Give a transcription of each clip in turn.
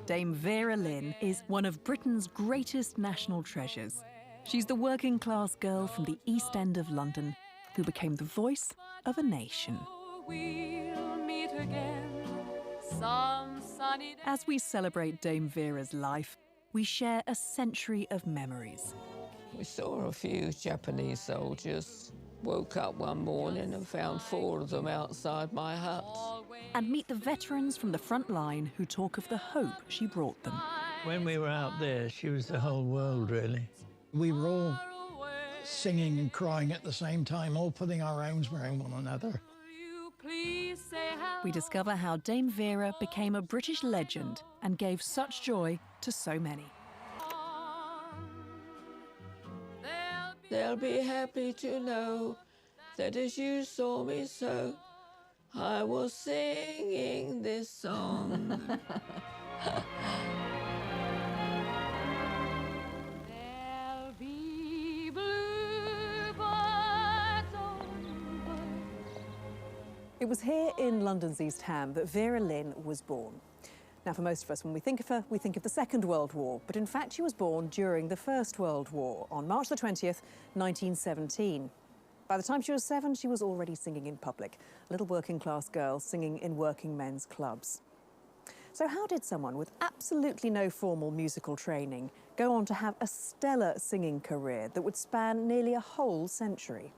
Dame Vera Lynn is one of Britain's greatest national treasures. She's the working-class girl from the East End of London who became the voice of a nation. As we celebrate Dame Vera's life, we share a century of memories. We saw a few Japanese soldiers, woke up one morning and found 4 of them outside my hut. And meet the veterans from the front line who talk of the hope she brought them. When we were out there, she was the whole world, really. We were all singing and crying at the same time, all putting our arms around one another. We discover how Dame Vera became a British legend and gave such joy to so many. They'll be happy to know that as you saw me so, I was singing this song. There'll be bluebirds over. It was here in London's East Ham that Vera Lynn was born. Now, for most of us, when we think of her, we think of the Second World War, but in fact she was born during the First World War on March the 20th, 1917. By the time she was 7, she was already singing in public, a little working-class girl singing in working men's clubs. So how did someone with absolutely no formal musical training go on to have a stellar singing career that would span nearly a whole century?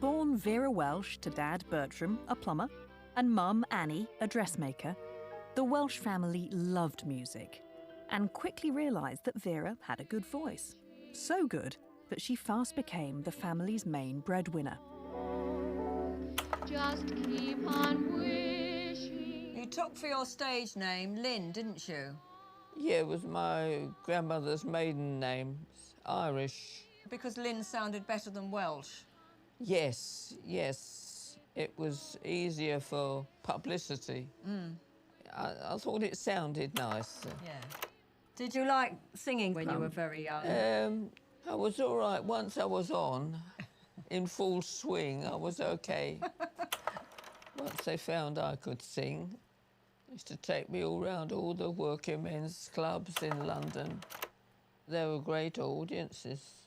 Born Vera Welch to Dad Bertram, a plumber, and Mum Annie, a dressmaker, the Welch family loved music and quickly realised that Vera had a good voice. So good that she fast became the family's main breadwinner. Just keep on wishing. You took for your stage name Lynn, didn't you? Yeah, it was my grandmother's maiden name. It's Irish. Because Lynn sounded better than Welsh. Yes, yes. It was easier for publicity. I thought it sounded nice. Yeah. Did you like singing when you were very young? I was all right. Once I was on, in full swing, I was OK. Once they found I could sing, they used to take me all round all the working men's clubs in London. There were great audiences.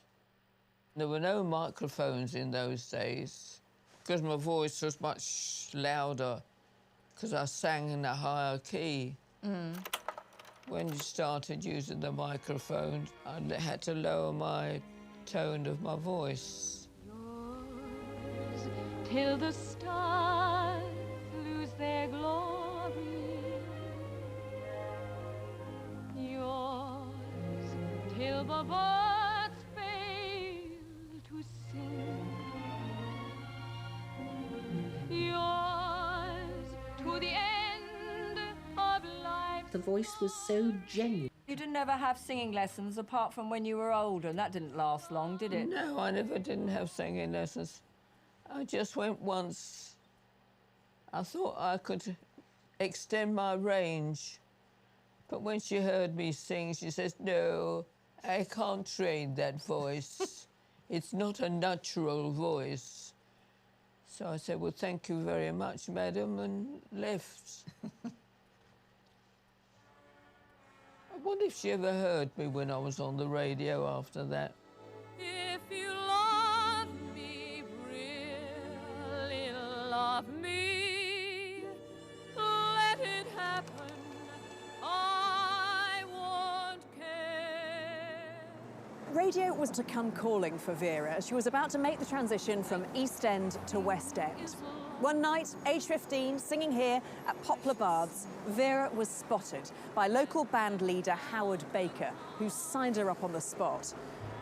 There were no microphones in those days, because my voice was much louder, because I sang in a higher key. When you started using the microphone, I had to lower my tone of my voice. Yours till the stars lose their glory. Yours till the birds fail to sing. Yours to the end of life. The voice was so genuine. You didn't ever have singing lessons apart from when you were older, and that didn't last long, did it? No, I never didn't have singing lessons. I just went once. I thought I could extend my range. But when she heard me sing, she says, "No, I can't train that voice. It's not a natural voice." So I said, "Well, thank you very much, madam," and left. I wonder if she ever heard me when I was on the radio after that. If you love me, really love me, let it happen, I won't care. Radio was to come calling for Vera as she was about to make the transition from East End to West End. One night, age 15, singing here at Poplar Baths, Vera was spotted by local band leader Howard Baker, who signed her up on the spot.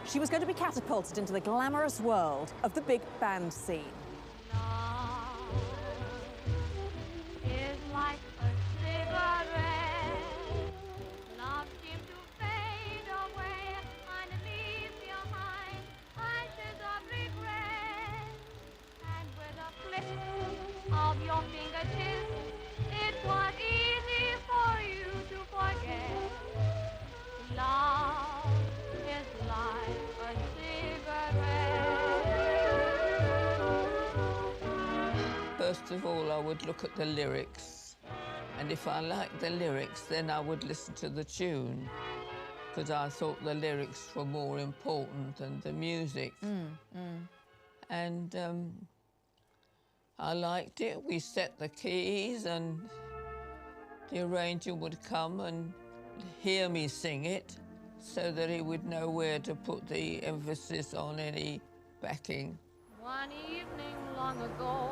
She was going to be catapulted into the glamorous world of the big band scene. Love is like a cigarette. Love seems to fade away and leave behind ashes of regret. And with a flip of your fingertips, it was easy for you to forget. Love is like a cigarette. first of all, I would look at the lyrics. And if I liked the lyrics, then I would listen to the tune, because I thought the lyrics were more important than the music. And I liked it. We set the keys, and the arranger would come and hear me sing it so that he would know where to put the emphasis on any backing. One evening long ago,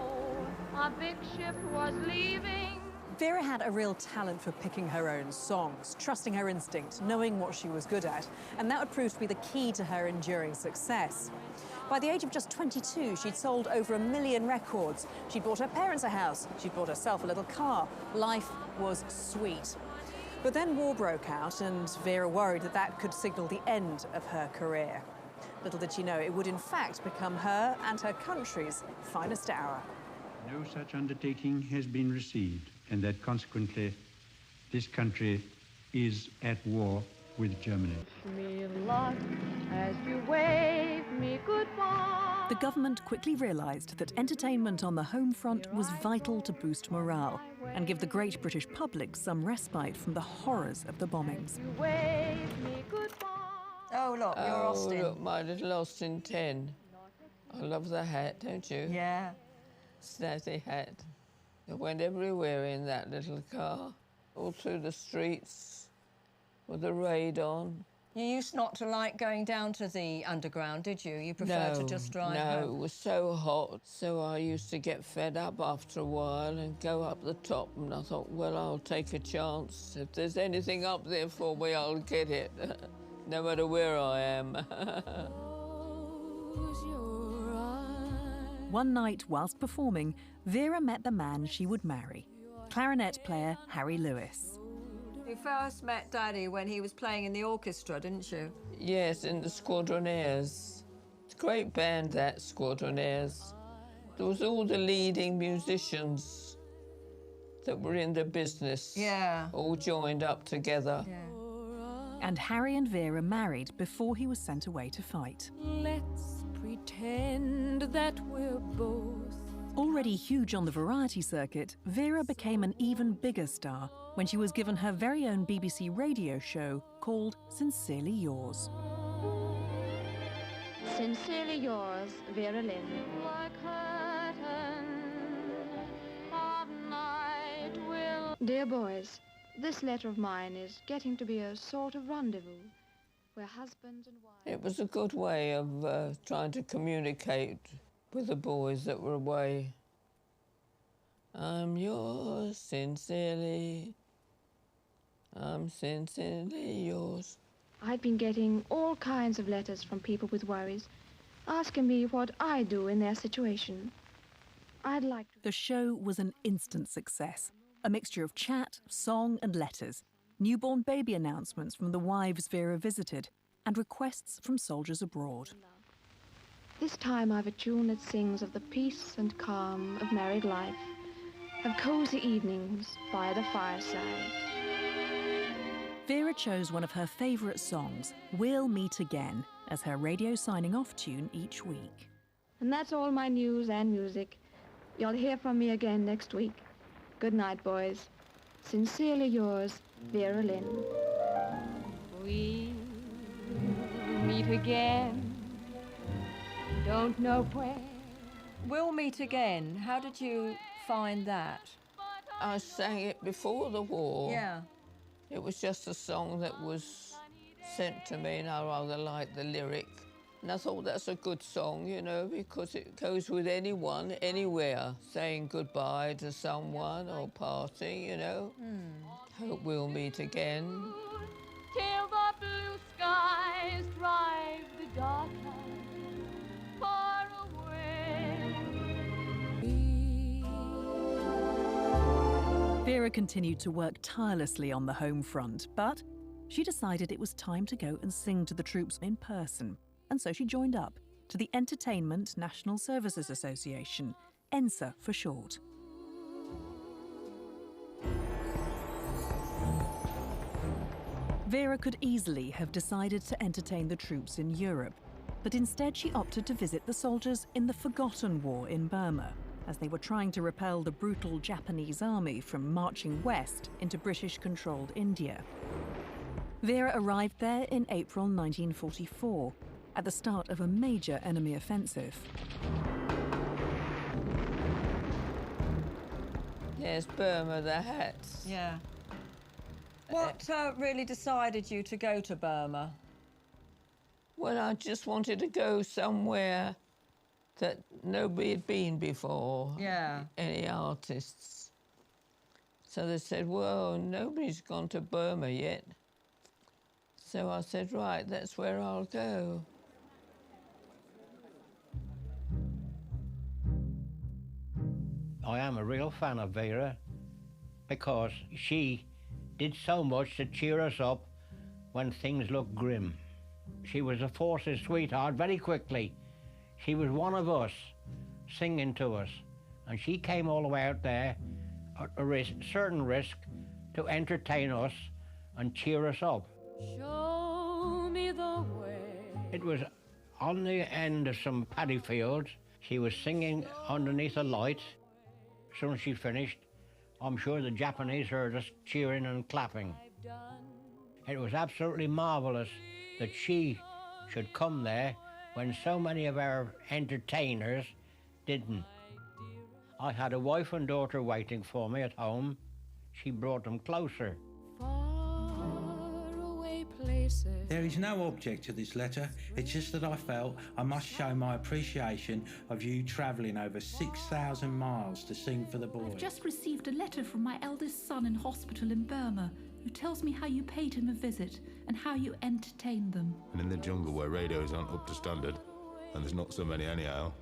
a big ship was leaving. Vera had a real talent for picking her own songs, trusting her instinct, knowing what she was good at, and that would prove to be the key to her enduring success. By the age of just 22, she'd sold over 1 million records. She'd bought her parents a house. She'd bought herself a little car. Life was sweet. But then war broke out, and Vera worried that that could signal the end of her career. Little did she know it would in fact become her and her country's finest hour. No such undertaking has been received, and that consequently this country is at war with Germany. Me luck as you wave me goodbye. The government quickly realised that entertainment on the home front was vital to boost morale and give the great British public some respite from the horrors of the bombings. You wave me goodbye. Oh, look, you're Austin. Look, my little Austin 10. I love the hat, don't you? Yeah. Snazzy hat. I went everywhere in that little car, all through the streets with the raid on. You used not to like going down to the underground, did you? You preferred to just drive No, home? it was so hot, so I used to get fed up after a while and go up the top, and I thought, well, I'll take a chance. If there's anything up there for me, I'll get it, no matter where I am. One night, whilst performing, Vera met the man she would marry, clarinet player Harry Lewis. You first met Daddy when he was playing in the orchestra, didn't you? Yes, in the Squadronaires. It's a great band, that, Squadronaires. There was all the leading musicians that were in the business. Yeah. All joined up together. Yeah. And Harry and Vera married before he was sent away to fight. Let's pretend that we're both. Already huge on the variety circuit, Vera became an even bigger star when she was given her very own BBC radio show called Sincerely Yours. Sincerely yours, Vera Lynn. Like curtain of night will. Dear boys, this letter of mine is getting to be a sort of rendezvous where husbands and wives... It was a good way of trying to communicate with the boys that were away. I'm yours sincerely. I'm sincerely yours. I'd been getting all kinds of letters from people with worries, asking me what I do in their situation. I'd like to... The show was an instant success, a mixture of chat, song and letters, newborn baby announcements from the wives Vera visited, and requests from soldiers abroad. This time I've a tune that sings of the peace and calm of married life, of cosy evenings by the fireside. Vera chose one of her favourite songs, We'll Meet Again, as her radio signing off tune each week. And that's all my news and music. You'll hear from me again next week. Good night, boys. Sincerely yours, Vera Lynn. We meet again. Don't know where. We'll meet again. How did you find that? I sang it before the war. Yeah. It was just a song that was sent to me, and I rather liked the lyric. And I thought that's a good song, you know, because it goes with anyone, anywhere, saying goodbye to someone or parting, you know. Hope we'll meet again. Till the blue skies drive the dark clouds far away. Vera continued to work tirelessly on the home front, but she decided it was time to go and sing to the troops in person. And so she joined up to the Entertainment National Services Association, ENSA for short. Vera could easily have decided to entertain the troops in Europe, but instead she opted to visit the soldiers in the forgotten war in Burma. as they were trying to repel the brutal Japanese army from marching west into British-controlled India. Vera arrived there in April 1944, at the start of a major enemy offensive. Yes, Burma, the hats. Yeah. What really decided you to go to Burma? Well, I just wanted to go somewhere that nobody had been before. Yeah. Any artists. So they said, well, nobody's gone to Burma yet. So I said, right, that's where I'll go. I am a real fan of Vera because she did so much to cheer us up when things looked grim. She was a force's sweetheart very quickly. She was one of us, singing to us, and she came all the way out there at a certain risk to entertain us and cheer us up. Show me the way. It was on the end of some paddy fields. She was singing underneath a light. As soon as she finished, I'm sure the Japanese heard us cheering and clapping. It was absolutely marvellous that she should come there when so many of our entertainers didn't. I had a wife and daughter waiting for me at home. She brought them closer. There is no object to this letter. It's just that I felt I must show my appreciation of you travelling over 6,000 miles to sing for the boys. I've just received a letter from my eldest son in hospital in Burma, who tells me how you paid him a visit and how you entertained them. And in the jungle where radios aren't up to standard, and there's not so many anyhow,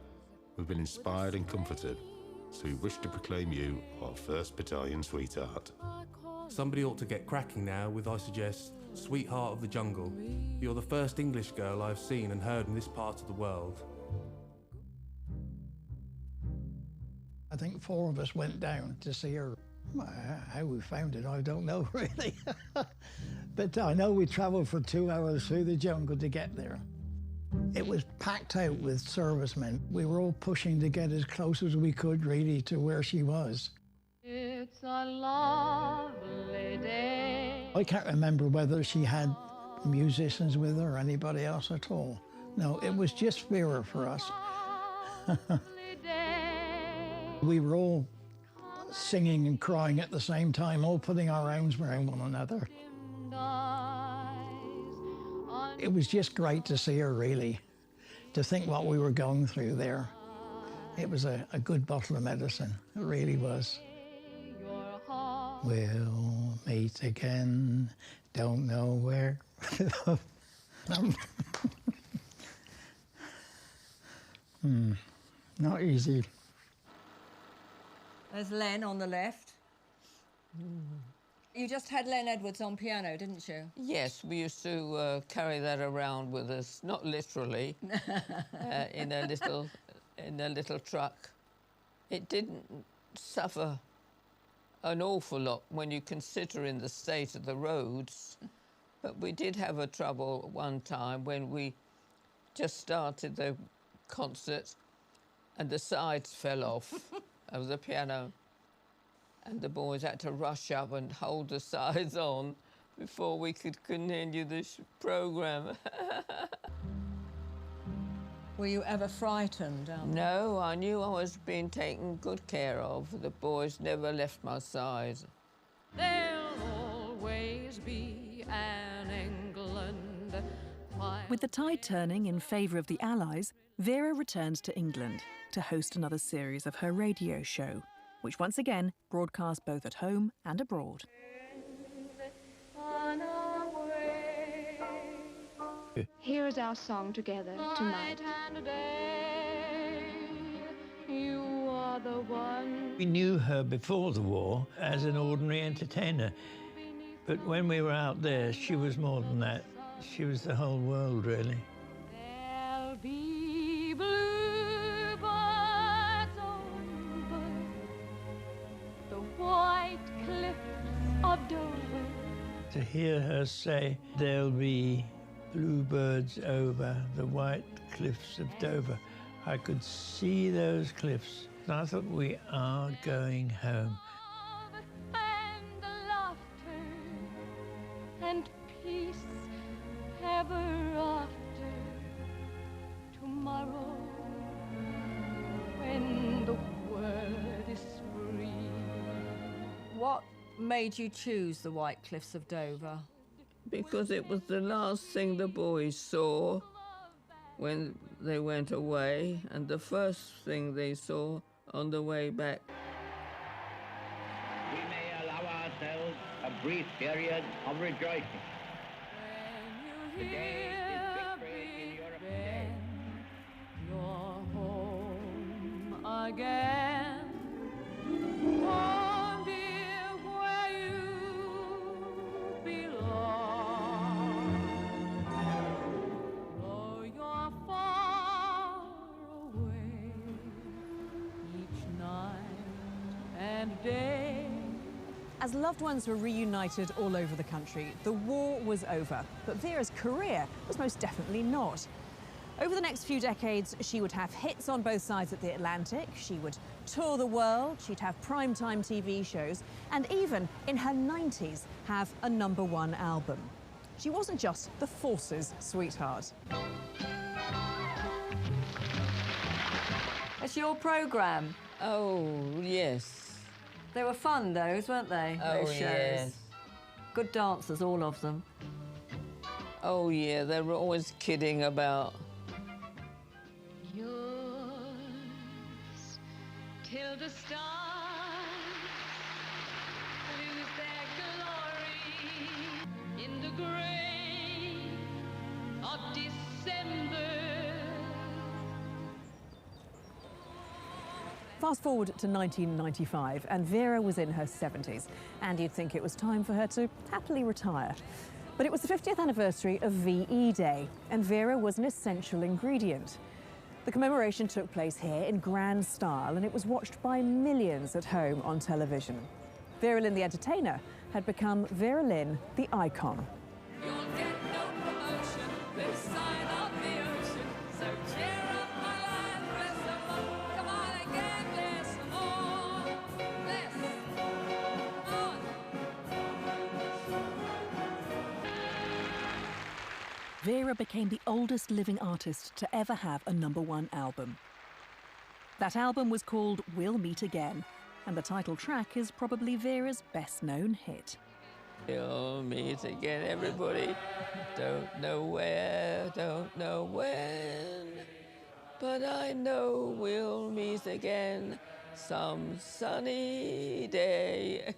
we've been inspired and comforted. So we wish to proclaim you our 1st Battalion sweetheart. Somebody ought to get cracking now with, I suggest, Sweetheart of the Jungle. You're the first English girl I've seen and heard in this part of the world. I think 4 of us went down to see her. How we found it, I don't know really. But I know we travelled for 2 hours through the jungle to get there. It was packed out with servicemen. We were all pushing to get as close as we could really to where she was. It's a lovely day. I can't remember whether she had musicians with her or anybody else at all. No, it was just Vera for us. We were all singing and crying at the same time, all putting our arms around one another. It was just great to see her, really, to think what we were going through there. It was a good bottle of medicine, it really was. We'll meet again, don't know where. Not easy. There's Len on the left. You just had Len Edwards on piano, didn't you? Yes, we used to carry that around with us, not literally, in a little truck. It didn't suffer an awful lot when you consider in the state of the roads, but we did have a trouble one time when we just started the concert and the sides fell off of the piano, and the boys had to rush up and hold the sides on before we could continue this programme. Were you ever frightened? No, I knew I was being taken good care of. The boys never left my side. There'll always be an England. With the tide turning in favour of the Allies, Vera returns to England to host another series of her radio show, which once again broadcast both at home and abroad. Here is our song together tonight. You are the one. We knew her before the war as an ordinary entertainer, but when we were out there, she was more than that. She was the whole world, really. There'll be bluebirds over the white cliffs of Dover. To hear her say, there'll be bluebirds over the white cliffs of Dover, I could see those cliffs And I thought, we are going home. And laughter and peace ever after. Tomorrow, when the world is free. What made you choose the White Cliffs of Dover? Because it was the last thing the boys saw when they went away, and the first thing they saw on the way back. We may allow ourselves a brief period of rejoicing. Today is victory in Europe today. You're home again. Home, dear, where you belong. Though you're far away each night and day. As loved ones were reunited all over the country, the war was over, but Vera's career was most definitely not. Over the next few decades, she would have hits on both sides of the Atlantic, she would tour the world, she'd have primetime TV shows, and even in her 90s have a #1 album. She wasn't just the Force's sweetheart. It's your programme. Oh, yes. They were fun, those, weren't they? Oh, those shows. yes. Good dancers, all of them. Oh, yeah, they were always kidding about. Yours till the stars lose their glory in the grey of December. Fast forward to 1995, and Vera was in her 70s, and you'd think it was time for her to happily retire. But it was the 50th anniversary of VE Day, and Vera was an essential ingredient. The commemoration took place here in grand style, and it was watched by millions at home on television. Vera Lynn, the entertainer, had become Vera Lynn, the icon. You'll get no promotion this side of the ocean. So cheer up, my lad, bless the Lord. Come on again, bless the Lord. Bless the Lord. Vera became the oldest living artist to ever have a #1 album. That album was called We'll Meet Again, and the title track is probably Vera's best-known hit. We'll meet again, everybody. Don't know where, don't know when, but I know we'll meet again some sunny day.